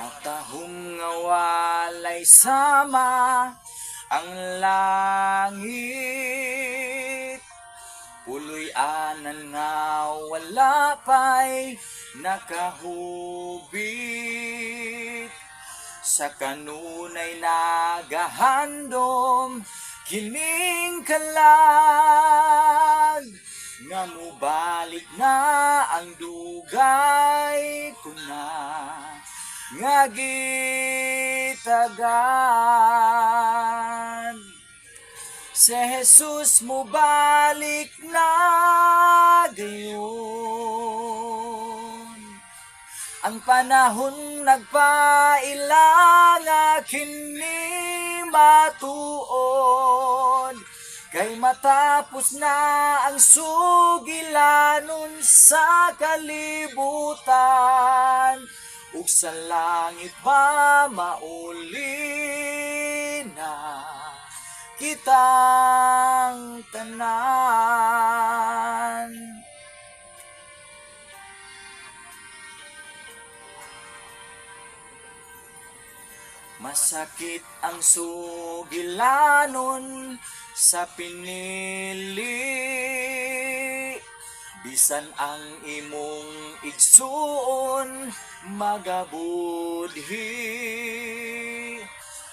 Katahong nga walay sama ang langit, puloy anan nga wala pa'y nakahubit. Sa kanunay nagahandom kining kalag, nga mubalik na ang dugay ko na nga gitagan. Si Jesus mubalik na gayon, ang panahon nagpailang kini matuod, kay matapos na ang sugilanon sa kalibutan, ug sa langit ba mauli na kitang tanan. Masakit ang sugilanon sa pinili, bisan ang imong igsuon magabudhi.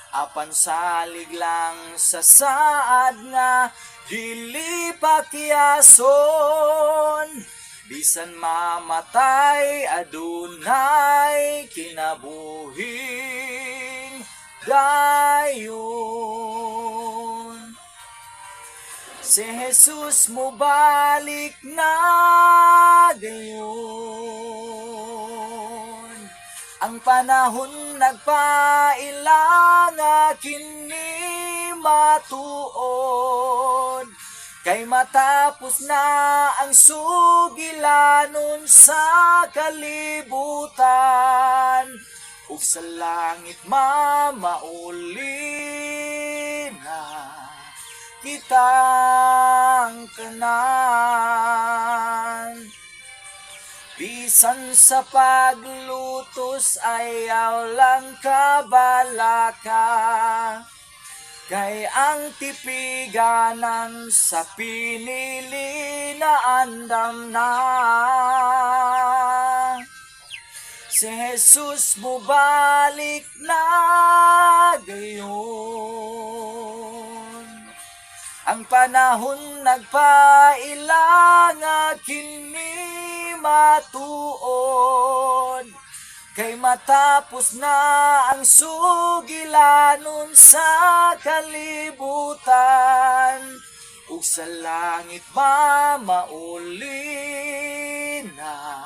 Apan salig lang sa saad nga dili pakyason, bisan mamatay adunay kinabuhing dayon. Si Jesus mubalik na gayon, ang panahon nagpailang kini matuod, kay matapos na ang sugilanon sa kalibutan, ug sa langit mamauli na kitang tanan. Bisan sa paglutos ayaw lang kabalaka, kay ang tipiganan sa pinili na andam na. Si Jesus mubalik na gayon, ang panahon nagpailang kini matuod, kay matapos na ang sugilanon sa kalibutan, ug sa langit mamauli na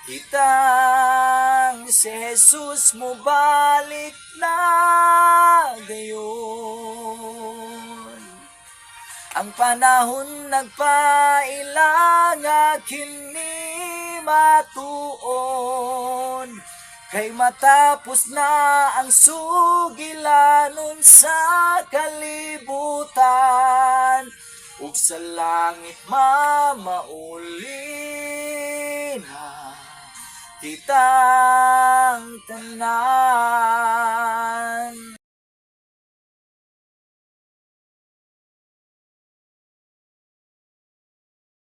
kitang si Jesus mubalik na gayon. Ang panahon nagpailang kini matuod, kay matapos na ang sugilanon sa kalibutan, ug sa langit mamauli na kitang tanan.